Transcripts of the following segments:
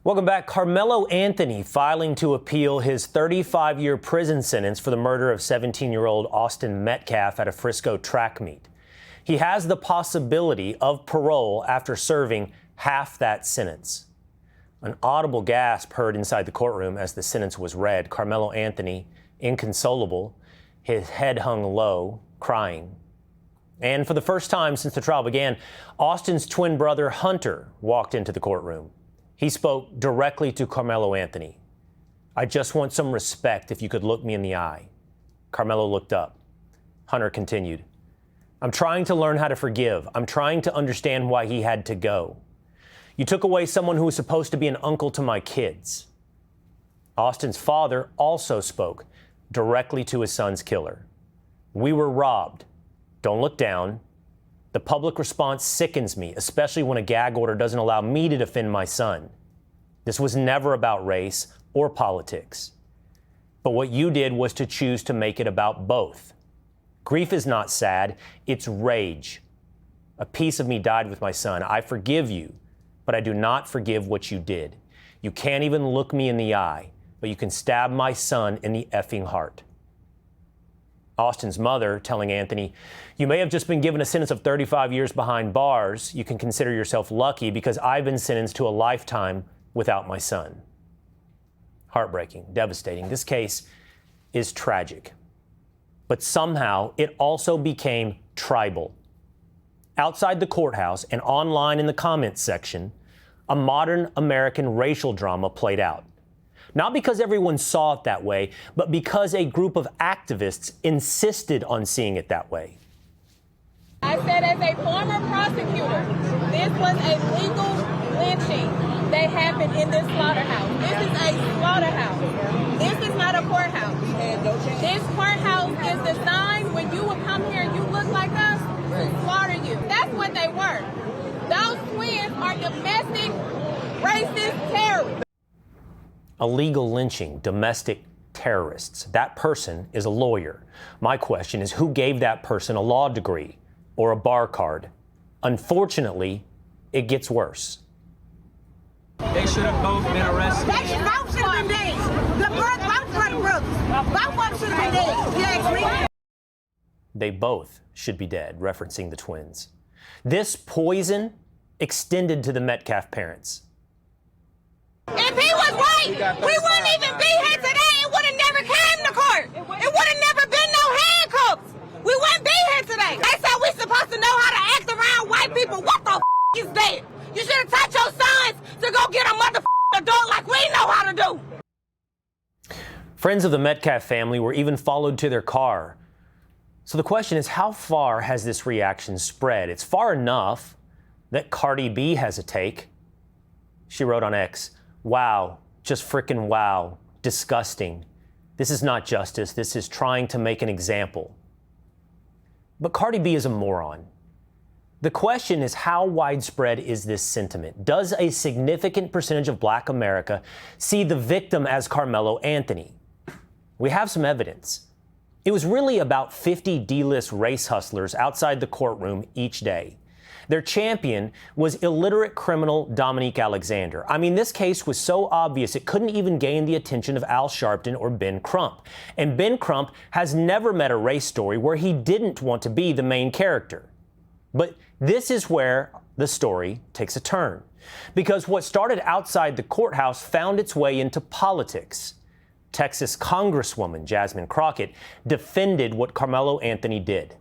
Welcome back. Karmelo Anthony filing to appeal his 35-year prison sentence for the murder of 17-year-old Austin Metcalf at a Frisco track meet. He has the possibility of parole after serving half that sentence. An audible gasp heard inside the courtroom as the sentence was read. Karmelo Anthony, inconsolable, his head hung low, crying. And for the first time since the trial began, Austin's twin brother, Hunter, walked into the courtroom. He spoke directly to Karmelo Anthony. "I just want some respect if you could look me in the eye." Carmelo looked up. Hunter continued, "I'm trying to learn how to forgive. I'm trying to understand why he had to go. You took away someone who was supposed to be an uncle to my kids." Austin's father also spoke directly to his son's killer. "We were robbed. Don't look down. The public response sickens me, especially when a gag order doesn't allow me to defend my son. This was never about race or politics. But what you did was to choose to make it about both. Grief is not sad, it's rage. A piece of me died with my son. I forgive you, but I do not forgive what you did. You can't even look me in the eye, but you can stab my son in the effing heart." Austin's mother telling Anthony, "You may have just been given a sentence of 35 years behind bars. You can consider yourself lucky because I've been sentenced to a lifetime without my son." Heartbreaking, devastating. This case is tragic. But somehow it also became tribal. Outside the courthouse and online in the comments section, a modern American racial drama played out. Not because everyone saw it that way, but because a group of activists insisted on seeing it that way. I said, as a former prosecutor, this was a legal lynching that happened in this slaughterhouse. This is a slaughterhouse. This is not a courthouse. This courthouse is designed when you will come here and you look like us, to slaughter you. That's what they were. Those twins are domestic racist terrorists. Illegal lynching, domestic terrorists. That person is a lawyer. My question is, who gave that person a law degree or a bar card? Unfortunately, it gets worse. They should have both been arrested. Both should have been dead. Both brothers. Both of them should have been dead. You ask me? They both should be dead, referencing the twins. This poison extended to the Metcalf parents. If he was right, we wouldn't even be here today. It would have never came to court. It would have never been no handcuffs. We wouldn't be here today. They said we supposed to know how to act around white people. What the is that? You should have taught your sons to go get a adult like we know how to do. Friends of the Metcalf family were even followed to their car. So the question is, how far has this reaction spread? It's far enough that Cardi B has a take. She wrote on X, "Wow, just frickin' wow, disgusting. This is not justice, this is trying to make an example." But Cardi B is a moron. The question is, how widespread is this sentiment? Does a significant percentage of Black America see the victim as Karmelo Anthony? We have some evidence. It was really about 50 D-list race hustlers outside the courtroom each day. Their champion was illiterate criminal Dominique Alexander. I mean, this case was so obvious it couldn't even gain the attention of Al Sharpton or Ben Crump. And Ben Crump has never met a race story where he didn't want to be the main character. But this is where the story takes a turn. Because what started outside the courthouse found its way into politics. Texas Congresswoman Jasmine Crockett defended what Karmelo Anthony did.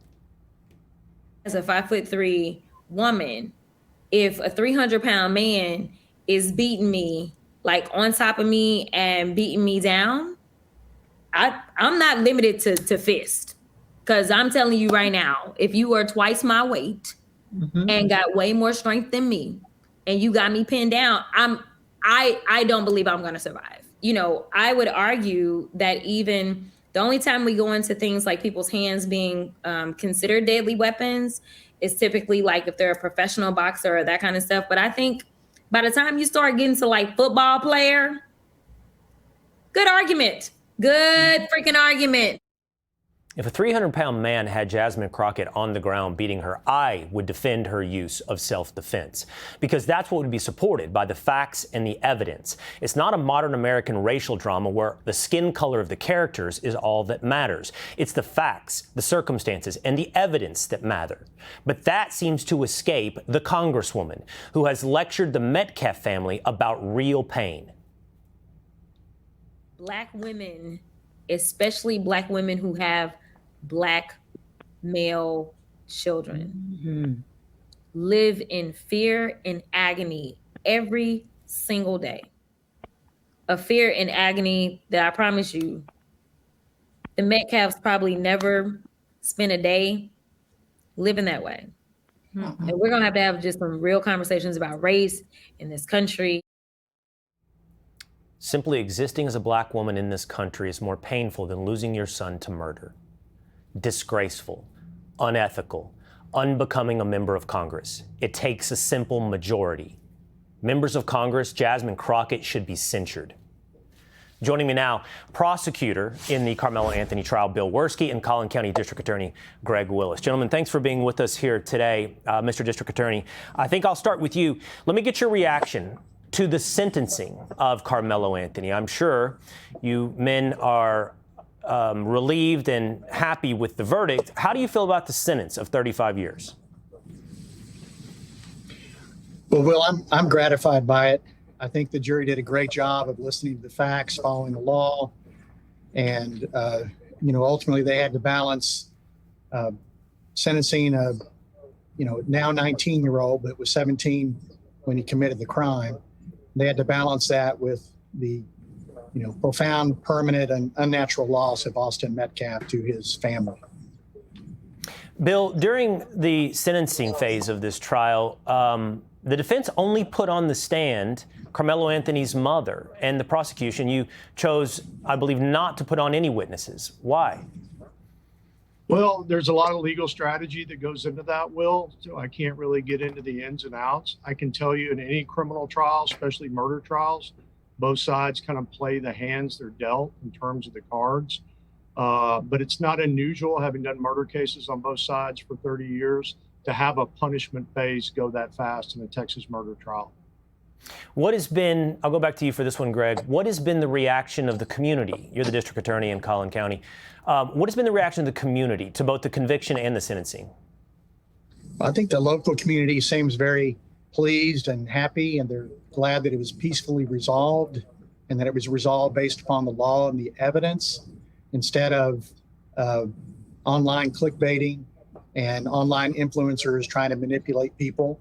As a 5'3" woman, if a 300-pound man is beating me, like on top of me and beating me down, I'm not limited to fist. Because I'm telling you right now, if you are twice my weight and got way more strength than me, and you got me pinned down, I don't believe I'm going to survive. You know, I would argue that even the only time we go into things like people's hands being considered deadly weapons is typically like if they're a professional boxer or that kind of stuff. But I think by the time you start getting to like football player, good argument. Good freaking argument. If a 300-pound man had Jasmine Crockett on the ground beating her, I would defend her use of self-defense, because that's what would be supported by the facts and the evidence. It's not a modern American racial drama where the skin color of the characters is all that matters. It's the facts, the circumstances, and the evidence that matter. But that seems to escape the Congresswoman who has lectured the Metcalf family about real pain. Black women, especially Black women who have Black male children, live in fear and agony every single day. A fear and agony that I promise you, the Metcalfs probably never spent a day living that way. And we're going to have just some real conversations about race in this country. Simply existing as a Black woman in this country is more painful than losing your son to murder. Disgraceful, unethical, unbecoming a member of Congress. It takes a simple majority. Members of Congress, Jasmine Crockett should be censured. Joining me now, prosecutor in the Karmelo Anthony trial, Bill Wirskye, and Collin County District Attorney Greg Willis. Gentlemen, thanks for being with us here today, Mr. District Attorney. I think I'll start with you. Let me get your reaction to the sentencing of Karmelo Anthony. I'm sure you men are relieved and happy with the verdict. How do you feel about the sentence of 35 years? Well, Will, I'm gratified by it. I think the jury did a great job of listening to the facts, following the law, and ultimately they had to balance sentencing a now 19-year-old, but was 17 when he committed the crime. They had to balance that with the profound, permanent, and unnatural loss of Austin Metcalf to his family. Bill, during the sentencing phase of this trial, the defense only put on the stand Karmelo Anthony's mother, and the prosecution, you chose, I believe, not to put on any witnesses. Why? Well, there's a lot of legal strategy that goes into that, Will, so I can't really get into the ins and outs. I can tell you in any criminal trial, especially murder trials, both sides kind of play the hands they're dealt in terms of the cards. But it's not unusual, having done murder cases on both sides for 30 years, to have a punishment phase go that fast in a Texas murder trial. What has been, I'll go back to you for this one, Greg, what has been the reaction of the community? You're the district attorney in Collin County. What has been the reaction of the community to both the conviction and the sentencing? I think the local community seems very pleased and happy, and they're glad that it was peacefully resolved and that it was resolved based upon the law and the evidence instead of online clickbaiting and online influencers trying to manipulate people.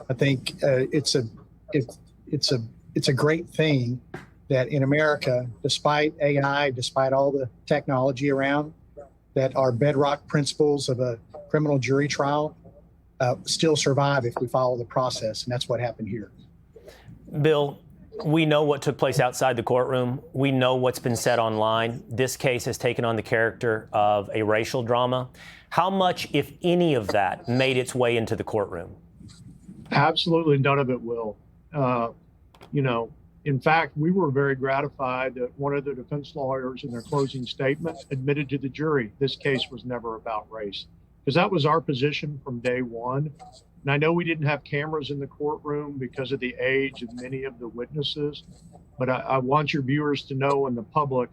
I think it's a great thing that in America, despite AI, despite all the technology around, that our bedrock principles of a criminal jury trial still survive if we follow the process, and that's what happened here. Bill, we know what took place outside the courtroom. We know what's been said online. This case has taken on the character of a racial drama. How much, if any of that, made its way into the courtroom? Absolutely none of it will. In fact, we were very gratified that one of the defense lawyers in their closing statement admitted to the jury this case was never about race, because that was our position from day one. And I know we didn't have cameras in the courtroom because of the age of many of the witnesses, but I want your viewers to know, and the public,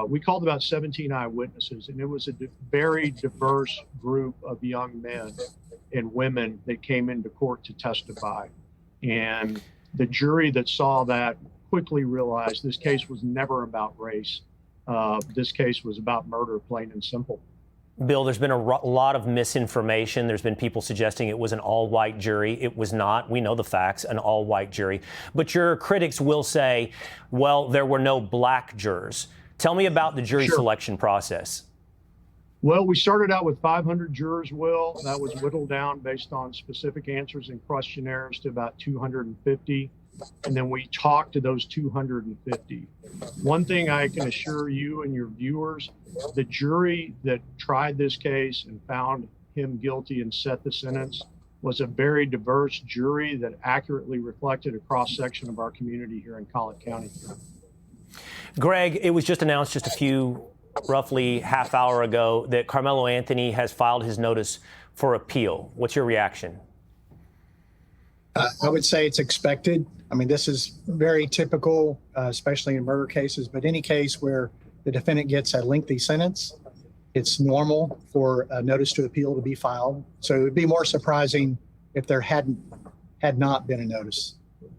we called about 17 eyewitnesses, and it was a very diverse group of young men and women that came into court to testify. And the jury that saw that quickly realized this case was never about race. This case was about murder, plain and simple. Bill, there's been a lot of misinformation. There's been people suggesting it was an all-white jury. It was not. We know the facts, an all-white jury. But your critics will say, well, there were no black jurors. Tell me about the jury selection process. Well, we started out with 500 jurors, Will. That was whittled down based on specific answers and questionnaires to about 250. And then we talked to those 250. One thing I can assure you and your viewers, the jury that tried this case and found him guilty and set the sentence was a very diverse jury that accurately reflected a cross-section of our community here in Collin County. Greg, it was just announced just a few roughly half hour ago that Karmelo Anthony has filed his notice for appeal. What's your reaction? I would say it's expected. I mean, this is very typical, especially in murder cases, but any case where the defendant gets a lengthy sentence, it's normal for a notice to appeal to be filed. So it would be more surprising if there had not been a notice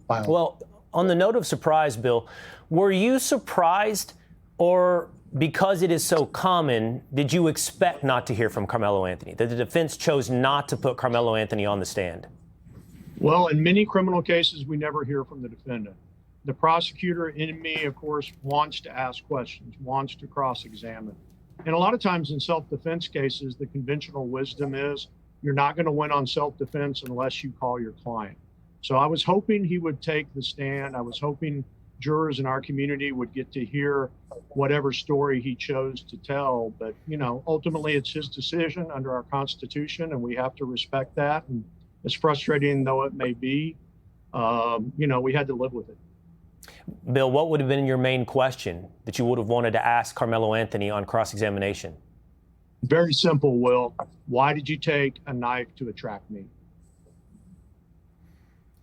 filed. Well, on the note of surprise, Bill, were you surprised, or because it is so common, did you expect not to hear from Karmelo Anthony, that the defense chose not to put Karmelo Anthony on the stand? Well, in many criminal cases, we never hear from the defendant. The prosecutor in me, of course, wants to ask questions, wants to cross-examine. And a lot of times in self-defense cases, the conventional wisdom is you're not going to win on self-defense unless you call your client. So I was hoping he would take the stand. I was hoping jurors in our community would get to hear whatever story he chose to tell. But, you know, ultimately it's his decision under our Constitution, and we have to respect that. And as frustrating though it may be, you know, we had to live with it. Bill, what would have been your main question that you would have wanted to ask Karmelo Anthony on cross-examination? Very simple, Will. Why did you take a knife to a track meet?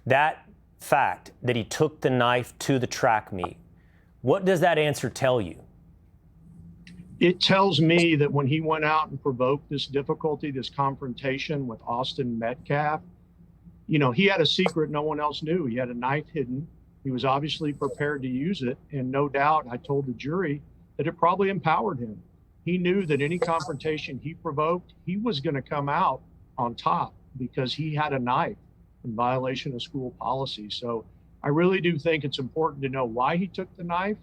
That fact that he took the knife to the track meet, what does that answer tell you? It tells me that when he went out and provoked this difficulty, this confrontation with Austin Metcalf, you know, he had a secret no one else knew. He had a knife hidden. He was obviously prepared to use it. And no doubt, I told the jury that it probably empowered him. He knew that any confrontation he provoked, he was going to come out on top because he had a knife in violation of school policy. So I really do think it's important to know why he took the knife.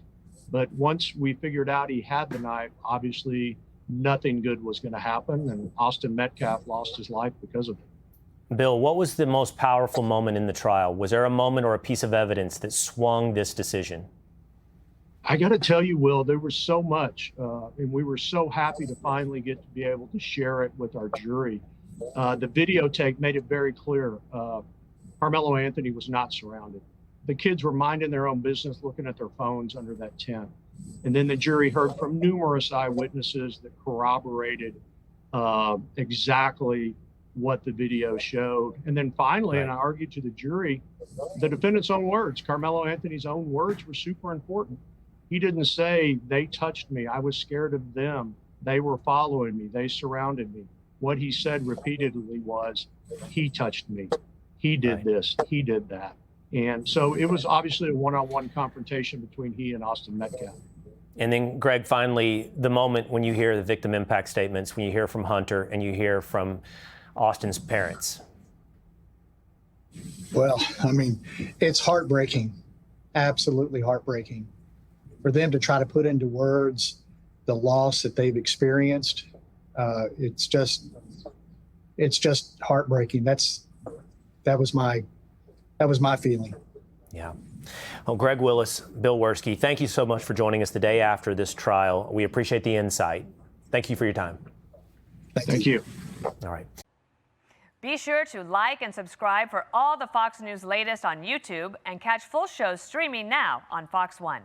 But once we figured out he had the knife, obviously nothing good was going to happen. And Austin Metcalf lost his life because of it. Bill, what was the most powerful moment in the trial? Was there a moment or a piece of evidence that swung this decision? I got to tell you, Will, there was so much, and we were so happy to finally get to be able to share it with our jury. The videotape made it very clear. Karmelo Anthony was not surrounded. The kids were minding their own business, looking at their phones under that tent. And then the jury heard from numerous eyewitnesses that corroborated exactly what the video showed. And then finally, and I argued to the jury, the defendant's own words, Karmelo Anthony's own words, were super important. He didn't say, they touched me, I was scared of them, they were following me, they surrounded me. What he said repeatedly was, he touched me, he did this, he did that. And so it was obviously a one-on-one confrontation between he and Austin Metcalf. And then, Greg, finally, the moment when you hear the victim impact statements, when you hear from Hunter and you hear from Austin's parents. Well, I mean, it's heartbreaking, absolutely heartbreaking. For them to try to put into words the loss that they've experienced, it's just heartbreaking. That was my feeling. Yeah. Well, Greg Willis, Bill Wirskye, thank you so much for joining us the day after this trial. We appreciate the insight. Thank you for your time. Thank you. All right. Be sure to like and subscribe for all the Fox News latest on YouTube and catch full shows streaming now on Fox One.